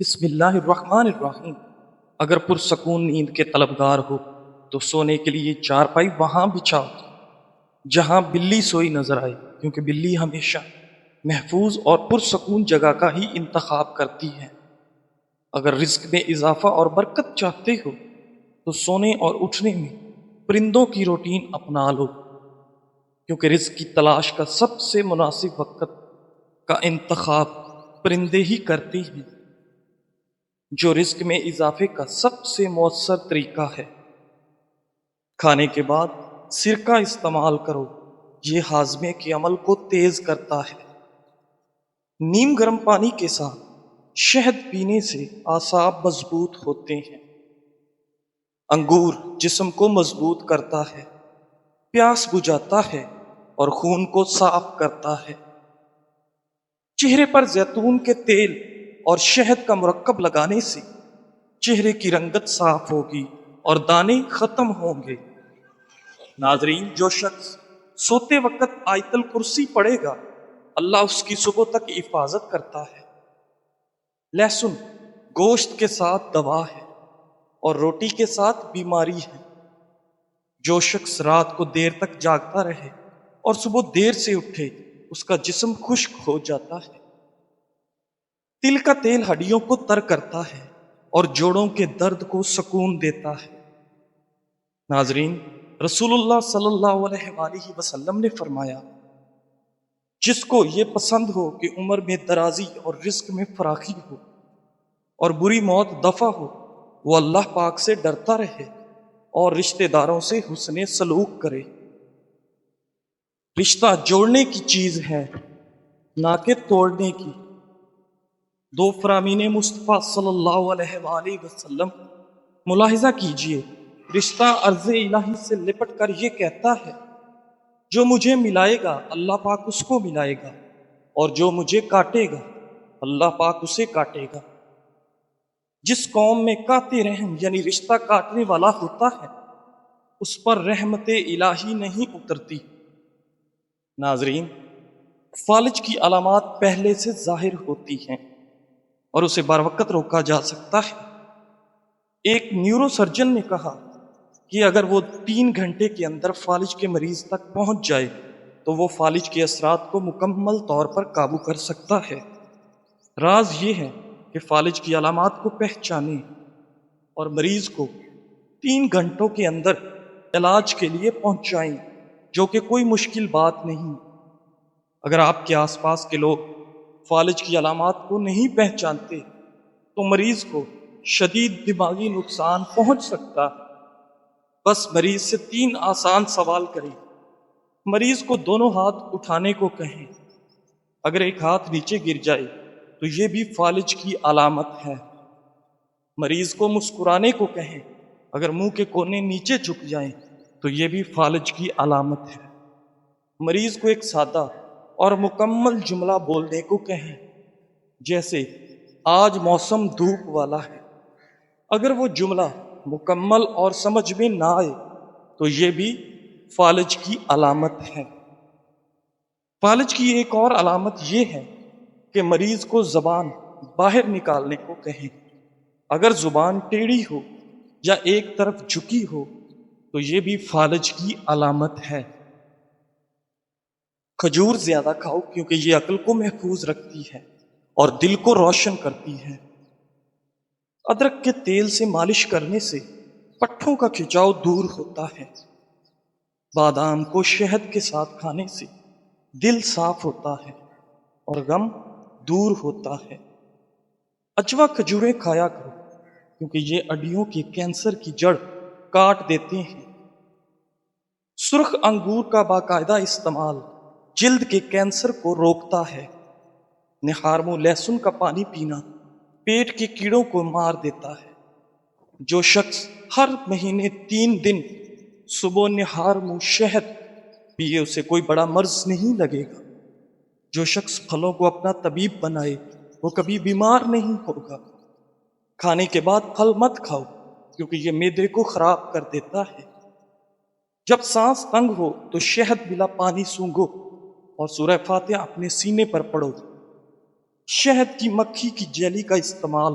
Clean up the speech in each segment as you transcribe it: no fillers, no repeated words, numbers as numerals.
بسم اللہ الرحمن الرحیم۔ اگر پرسکون نیند کے طلبگار ہو تو سونے کے لیے چارپائی وہاں بچھاؤ جہاں بلی سوئی نظر آئے، کیونکہ بلی ہمیشہ محفوظ اور پرسکون جگہ کا ہی انتخاب کرتی ہے۔ اگر رزق میں اضافہ اور برکت چاہتے ہو تو سونے اور اٹھنے میں پرندوں کی روٹین اپنا لو، کیونکہ رزق کی تلاش کا سب سے مناسب وقت کا انتخاب پرندے ہی کرتے ہیں۔ جو رزق میں اضافے کا سب سے مؤثر طریقہ ہے، کھانے کے بعد سرکہ استعمال کرو، یہ ہاضمے کے عمل کو تیز کرتا ہے۔ نیم گرم پانی کے ساتھ شہد پینے سے اعصاب مضبوط ہوتے ہیں۔ انگور جسم کو مضبوط کرتا ہے، پیاس بجھاتا ہے اور خون کو صاف کرتا ہے۔ چہرے پر زیتون کے تیل اور شہد کا مرکب لگانے سے چہرے کی رنگت صاف ہوگی اور دانے ختم ہوں گے۔ ناظرین، جو شخص سوتے وقت آیت الکرسی پڑھے گا، اللہ اس کی صبح تک حفاظت کرتا ہے۔ لہسن گوشت کے ساتھ دوا ہے اور روٹی کے ساتھ بیماری ہے۔ جو شخص رات کو دیر تک جاگتا رہے اور صبح دیر سے اٹھے، اس کا جسم خشک ہو جاتا ہے۔ تل کا تیل ہڈیوں کو تر کرتا ہے اور جوڑوں کے درد کو سکون دیتا ہے۔ ناظرین، رسول اللہ صلی اللہ علیہ وآلہ وسلم نے فرمایا، جس کو یہ پسند ہو کہ عمر میں درازی اور رزق میں فراخی ہو اور بری موت دفع ہو، وہ اللہ پاک سے ڈرتا رہے اور رشتہ داروں سے حسن سلوک کرے۔ رشتہ جوڑنے کی چیز ہے، نہ کہ توڑنے کی۔ دو فرامین مصطفیٰ صلی اللہ علیہ وآلہ وسلم، ملاحظہ کیجئے، رشتہ عرض الہی سے لپٹ کر یہ کہتا ہے، جو مجھے ملائے گا اللہ پاک اس کو ملائے گا، اور جو مجھے کاٹے گا اللہ پاک اسے کاٹے گا۔ جس قوم میں قاطع رحم یعنی رشتہ کاٹنے والا ہوتا ہے، اس پر رحمت الہی نہیں اترتی۔ ناظرین، فالج کی علامات پہلے سے ظاہر ہوتی ہیں اور اسے بروقت روکا جا سکتا ہے۔ ایک نیورو سرجن نے کہا کہ اگر وہ 3 گھنٹے کے اندر فالج کے مریض تک پہنچ جائے تو وہ فالج کے اثرات کو مکمل طور پر قابو کر سکتا ہے۔ راز یہ ہے کہ فالج کی علامات کو پہچانیں اور مریض کو 3 گھنٹوں کے اندر علاج کے لیے پہنچائیں، جو کہ کوئی مشکل بات نہیں۔ اگر آپ کے آس پاس کے لوگ فالج کی علامات کو نہیں پہچانتے تو مریض کو شدید دماغی نقصان پہنچ سکتا ہے۔ بس مریض سے 3 آسان سوال کریں۔ مریض کو دونوں ہاتھ اٹھانے کو کہیں۔ اگر ایک ہاتھ نیچے گر جائے تو یہ بھی فالج کی علامت ہے۔ مریض کو مسکرانے کو کہیں۔ اگر منہ کے کونے نیچے جھک جائیں تو یہ بھی فالج کی علامت ہے۔ مریض کو ایک سادہ اور مکمل جملہ بولنے کو کہیں، جیسے آج موسم دھوپ والا ہے۔ اگر وہ جملہ مکمل اور سمجھ میں نہ آئے تو یہ بھی فالج کی علامت ہے۔ فالج کی ایک اور علامت یہ ہے کہ مریض کو زبان باہر نکالنے کو کہیں۔ اگر زبان ٹیڑھی ہو یا ایک طرف جھکی ہو تو یہ بھی فالج کی علامت ہے۔ کھجور زیادہ کھاؤ، کیونکہ یہ عقل کو محفوظ رکھتی ہے اور دل کو روشن کرتی ہے۔ ادرک کے تیل سے مالش کرنے سے پٹھوں کا کھچاؤ دور ہوتا ہے۔ بادام کو شہد کے ساتھ کھانے سے دل صاف ہوتا ہے اور غم دور ہوتا ہے۔ اجوا کھجوریں کھایا کرو، کیونکہ یہ ہڈیوں کے کینسر کی جڑ کاٹ دیتے ہیں۔ سرخ انگور کا باقاعدہ استعمال جلد کے کینسر کو روکتا ہے۔ نہار منہ لہسن کا پانی پینا پیٹ کے کیڑوں کو مار دیتا ہے۔ جو شخص ہر مہینے 3 دن صبح نہار منہ شہد پیے، اسے کوئی بڑا مرض نہیں لگے گا۔ جو شخص پھلوں کو اپنا طبیب بنائے، وہ کبھی بیمار نہیں ہوگا۔ کھانے کے بعد پھل مت کھاؤ، کیونکہ یہ معدے کو خراب کر دیتا ہے۔ جب سانس تنگ ہو تو شہد ملا پانی سونگھو اور سورہ فاتحہ اپنے سینے پر پڑھو۔ شہد کی مکھی کی جیلی کا استعمال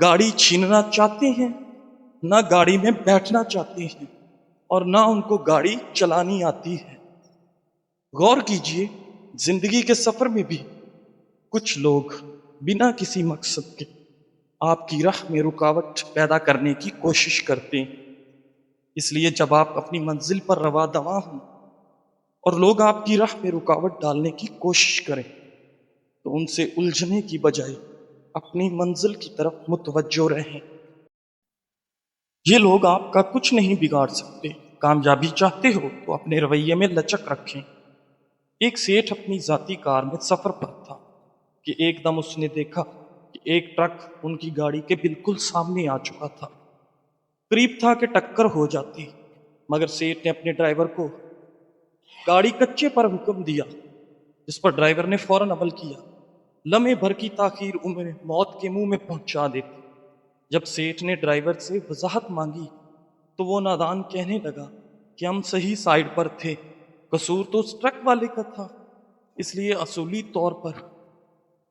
گاڑی چھیننا چاہتے ہیں، نہ گاڑی میں بیٹھنا چاہتے ہیں، اور نہ ان کو گاڑی چلانی آتی ہے۔ غور کیجئے، زندگی کے سفر میں بھی کچھ لوگ بنا کسی مقصد کے آپ کی راہ میں رکاوٹ پیدا کرنے کی کوشش کرتے ہیں۔ اس لیے جب آپ اپنی منزل پر رواں دواں ہوں اور لوگ آپ کی راہ میں رکاوٹ ڈالنے کی کوشش کریں تو ان سے الجھنے کی بجائے اپنی منزل کی طرف متوجہ رہیں۔ یہ لوگ آپ کا کچھ نہیں بگاڑ سکتے۔ کامیابی چاہتے ہو تو اپنے رویے میں لچک رکھیں۔ ایک سیٹھ اپنی ذاتی کار میں سفر پر تھا کہ ایک دم اس نے دیکھا کہ ایک ٹرک ان کی گاڑی کے بالکل سامنے آ چکا تھا۔ قریب تھا کہ ٹکر ہو جاتی، مگر سیٹھ نے اپنے ڈرائیور کو گاڑی کچے پر حکم دیا، جس پر ڈرائیور نے فوراً عمل کیا۔ لمحے بھر کی تاخیر انہیں موت کے منہ میں پہنچا دیتی۔ جب سیٹھ نے ڈرائیور سے وضاحت مانگی تو وہ نادان کہنے لگا کہ ہم صحیح سائیڈ پر تھے، قصور تو اس ٹرک والے کا تھا، اس لیے اصولی طور پر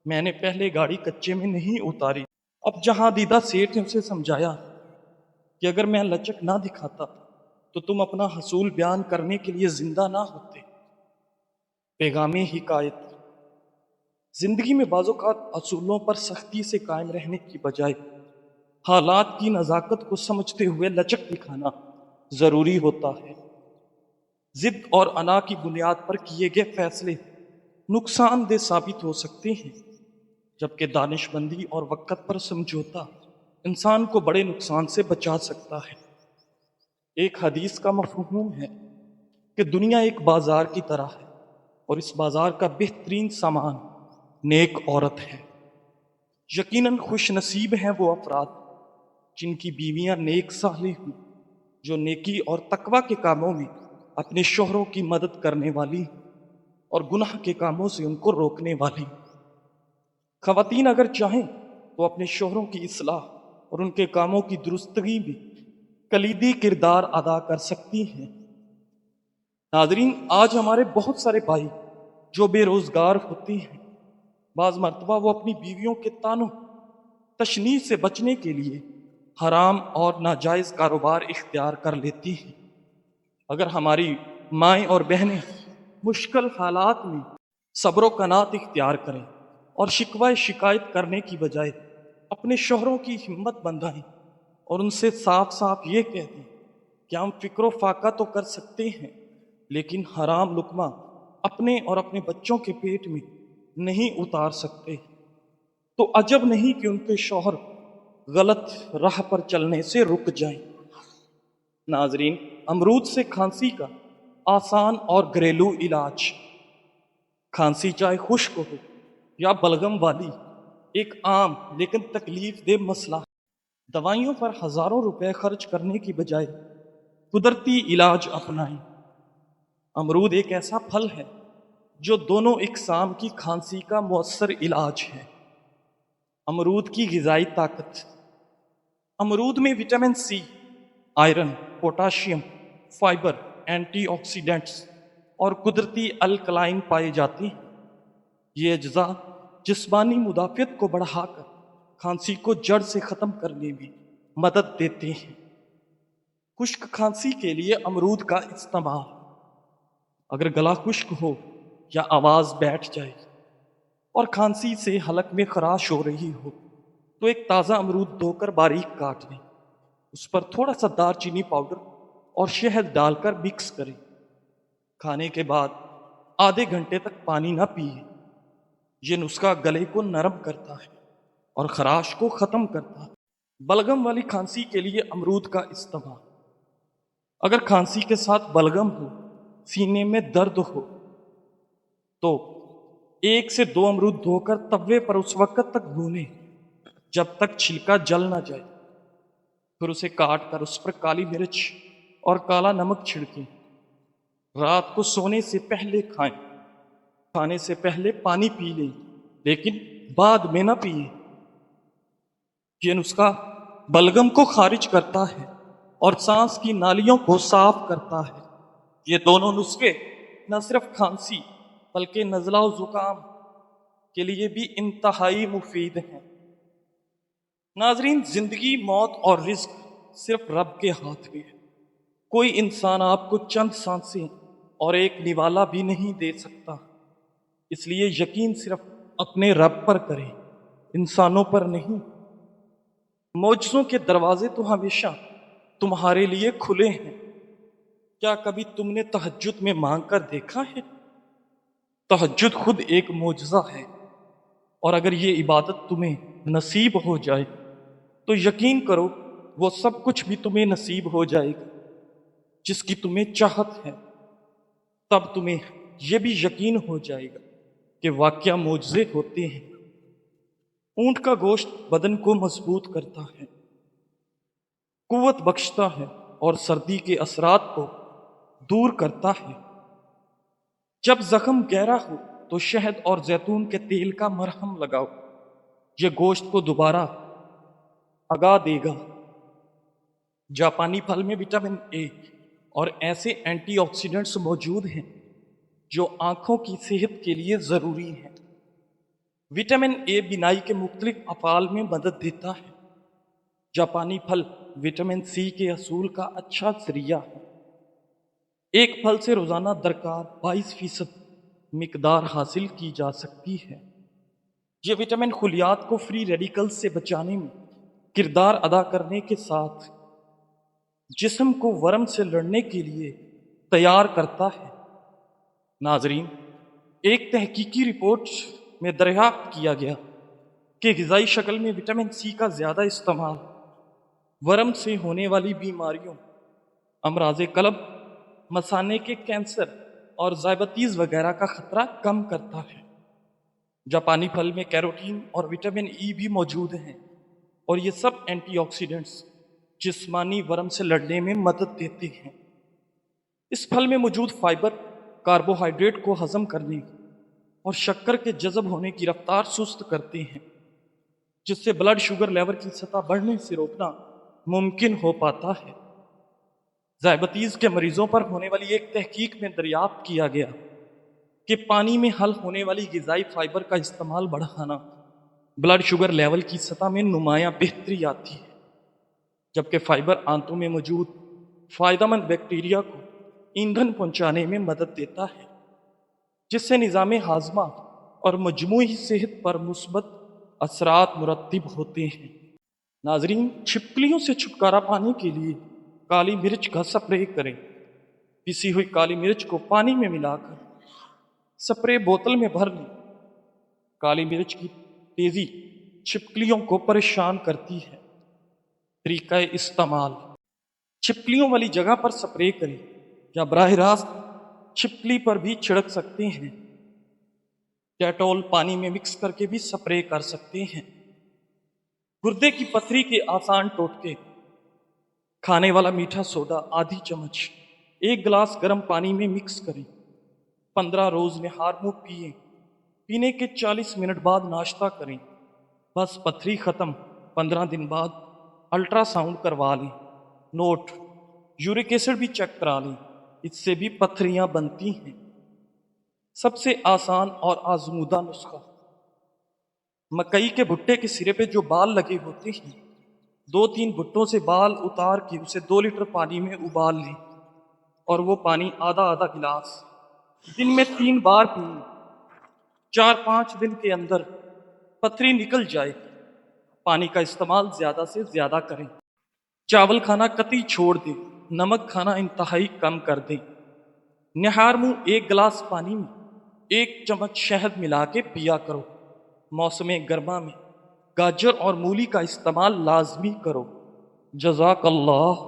میں نے پہلے گاڑی کچے میں نہیں اتاری۔ اب جہاں دیدہ سیٹھ نے اسے سمجھایا کہ اگر میں لچک نہ دکھاتا تو تم اپنا حصول بیان کرنے کے لیے زندہ نہ ہوتے۔ پیغام حکایت: زندگی میں بعض اوقات اصولوں پر سختی سے قائم رہنے کی بجائے حالات کی نزاکت کو سمجھتے ہوئے لچک دکھانا ضروری ہوتا ہے۔ ضد اور انا کی بنیاد پر کیے گئے فیصلے نقصان دہ ثابت ہو سکتے ہیں، جبکہ دانش مندی اور وقت پر سمجھوتا انسان کو بڑے نقصان سے بچا سکتا ہے۔ ایک حدیث کا مفہوم ہے کہ دنیا ایک بازار کی طرح ہے اور اس بازار کا بہترین سامان نیک عورت ہے۔ یقیناً خوش نصیب ہیں وہ افراد جن کی بیویاں نیک صالح ہوں، جو نیکی اور تقوی کے کاموں میں اپنے شوہروں کی مدد کرنے والی اور گناہ کے کاموں سے ان کو روکنے والی۔ خواتین اگر چاہیں تو اپنے شوہروں کی اصلاح اور ان کے کاموں کی درستگی میں کلیدی کردار ادا کر سکتی ہیں۔ ناظرین، آج ہمارے بہت سارے بھائی جو بے روزگار ہوتے ہیں، بعض مرتبہ وہ اپنی بیویوں کے طعنوں تشنیع سے بچنے کے لیے حرام اور ناجائز کاروبار اختیار کر لیتی ہیں۔ اگر ہماری مائیں اور بہنیں مشکل حالات میں صبر و قناعت اختیار کریں اور شکوہ شکایت کرنے کی بجائے اپنے شوہروں کی ہمت بندھائیں اور ان سے صاف صاف یہ کہہ دیں کہ ہم فکر و فاقہ تو کر سکتے ہیں لیکن حرام لقمہ اپنے اور اپنے بچوں کے پیٹ میں نہیں اتار سکتے، تو عجب نہیں کہ ان کے شوہر غلط راہ پر چلنے سے رک جائیں۔ ناظرین، امرود سے کھانسی کا آسان اور گھریلو علاج۔ کھانسی چاہے خشک ہو یا بلغم والی، ایک عام لیکن تکلیف دہ مسئلہ ہے۔ دوائیوں پر ہزاروں روپے خرچ کرنے کی بجائے قدرتی علاج اپنائیں۔ امرود ایک ایسا پھل ہے جو دونوں اقسام کی کھانسی کا مؤثر علاج ہے۔ امرود کی غذائی طاقت: امرود میں vitamin C, iron, potassium, fibre, antioxidants اور قدرتی الکلائن پائے جاتے ہیں۔ یہ اجزاء جسمانی مدافعت کو بڑھا کر کھانسی کو جڑ سے ختم کرنے میں مدد دیتے ہیں۔ خشک کھانسی کے لیے امرود کا استعمال: اگر گلا خشک ہو یا آواز بیٹھ جائے اور کھانسی سے حلق میں خراش ہو رہی ہو تو ایک تازہ امرود دھو کر باریک کاٹ لیں، اس پر تھوڑا سا دار چینی پاؤڈر اور شہد ڈال کر مکس کریں۔ کھانے کے بعد آدھے گھنٹے تک پانی نہ پیئیں۔ یہ نسخہ گلے کو نرم کرتا ہے اور خراش کو ختم کرتا ہے۔ بلغم والی کھانسی کے لیے امرود کا استعمال: اگر کھانسی کے ساتھ بلغم ہو، سینے میں درد ہو تو 1 سے 2 امرود دھو کر توے پر اس وقت تک بھونیں جب تک چھلکا جل نہ جائے، پھر اسے کاٹ کر اس پر کالی مرچ اور کالا نمک چھڑکیں۔ رات کو سونے سے پہلے کھائیں۔ کھانے سے پہلے پانی پی لیں لیکن بعد میں نہ پئیں۔ یہ نسخہ بلغم کو خارج کرتا ہے اور سانس کی نالیوں کو صاف کرتا ہے۔ یہ دونوں نسخے نہ صرف کھانسی بلکہ نزلہ و زکام کے لیے بھی انتہائی مفید ہیں۔ ناظرین، زندگی، موت اور رزق صرف رب کے ہاتھ میں ہے۔ کوئی انسان آپ کو چند سانسیں اور ایک نوالا بھی نہیں دے سکتا۔ اس لیے یقین صرف اپنے رب پر کریں، انسانوں پر نہیں۔ معجزوں کے دروازے تو ہمیشہ تمہارے لیے کھلے ہیں۔ کیا کبھی تم نے تہجد میں مانگ کر دیکھا ہے؟ تہجد خود ایک معجزہ ہے، اور اگر یہ عبادت تمہیں نصیب ہو جائے تو یقین کرو وہ سب کچھ بھی تمہیں نصیب ہو جائے گا جس کی تمہیں چاہت ہے۔ تب تمہیں یہ بھی یقین ہو جائے گا کہ واقعہ معجزے ہوتے ہیں۔ اونٹ کا گوشت بدن کو مضبوط کرتا ہے، قوت بخشتا ہے اور سردی کے اثرات کو دور کرتا ہے۔ جب زخم گہرا ہو تو شہد اور زیتون کے تیل کا مرہم لگاؤ، یہ گوشت کو دوبارہ اگا دے گا۔ جاپانی پھل میں وٹامن اے اور ایسے اینٹی آکسیڈنٹس موجود ہیں جو آنکھوں کی صحت کے لیے ضروری ہیں۔ وٹامن اے بینائی کے مختلف افعال میں مدد دیتا ہے۔ جاپانی پھل وٹامن سی کے حصول کا اچھا ذریعہ ہے۔ ایک پھل سے روزانہ درکار 22% مقدار حاصل کی جا سکتی ہے۔ یہ وٹامن خلیات کو فری ریڈیکل سے بچانے میں کردار ادا کرنے کے ساتھ جسم کو ورم سے لڑنے کے لیے تیار کرتا ہے۔ ناظرین، ایک تحقیقی رپورٹ میں دریافت کیا گیا کہ غذائی شکل میں وٹامن سی کا زیادہ استعمال ورم سے ہونے والی بیماریوں، امراض قلب، مثانے کے کینسر اور ذیابیطس وغیرہ کا خطرہ کم کرتا ہے۔ جاپانی پھل میں کیروٹین اور وٹامن ای بھی موجود ہیں، اور یہ سب اینٹی آکسیڈنٹس جسمانی ورم سے لڑنے میں مدد دیتے ہیں۔ اس پھل میں موجود فائبر کاربوہائیڈریٹ کو ہضم کرنے اور شکر کے جذب ہونے کی رفتار سست کرتے ہیں، جس سے بلڈ شوگر لیول کی سطح بڑھنے سے روکنا ممکن ہو پاتا ہے۔ ذیابیطس کے مریضوں پر ہونے والی ایک تحقیق میں دریافت کیا گیا کہ پانی میں حل ہونے والی غذائی فائبر کا استعمال بڑھانا بلڈ شوگر لیول کی سطح میں نمایاں بہتری آتی ہے، جبکہ فائبر آنتوں میں موجود فائدہ مند بیکٹیریا کو ایندھن پہنچانے میں مدد دیتا ہے، جس سے نظام ہاضمہ اور مجموعی صحت پر مثبت اثرات مرتب ہوتے ہیں۔ ناظرین، چھپکلیوں سے چھٹکارا پانے کے لیے کالی مرچ کا سپرے کریں۔ پسی ہوئی کالی مرچ کو پانی میں ملا کر سپرے بوتل میں بھر لیں۔ کالی مرچ کی تیزی چھپکلیوں کو پریشان کرتی ہے۔ طریقہ استعمال: چھپکلیوں والی جگہ پر سپرے کریں یا براہ راست چھپکلی پر بھی چھڑک سکتے ہیں۔ ڈیٹول پانی میں مکس کر کے بھی سپرے کر سکتے ہیں۔ گردے کی پتھری کے آسان ٹوٹکے: کھانے والا میٹھا سوڈا آدھی چمچ 1 گلاس گرم پانی میں مکس کریں۔ 15 روز نہار منہ پیئیں۔ پینے کے 40 منٹ بعد ناشتہ کریں۔ بس پتھری ختم۔ 15 دن بعد الٹرا ساؤنڈ کروا لیں۔ نوٹ: یورک ایسڈ بھی چیک کرا لیں، اس سے بھی پتھریاں بنتی ہیں۔ سب سے آسان اور آزمودہ نسخہ: مکئی کے بھٹے کے سرے پہ جو بال لگے ہوتے ہیں، 2-3 بھٹوں سے بال اتار کے اسے 2 لیٹر پانی میں ابال لیں، اور وہ پانی آدھا گلاس دن میں 3 بار پئیں۔ 4-5 دن کے اندر پتھری نکل جائے گی۔ پانی کا استعمال زیادہ سے زیادہ کریں۔ چاول کھانا قطعی چھوڑ دیں۔ نمک کھانا انتہائی کم کر دیں۔ نہار منہ 1 گلاس پانی میں 1 چمچ شہد ملا کے پیا کرو۔ موسم گرما میں گاجر اور مولی کا استعمال لازمی کرو۔ جزاک اللہ۔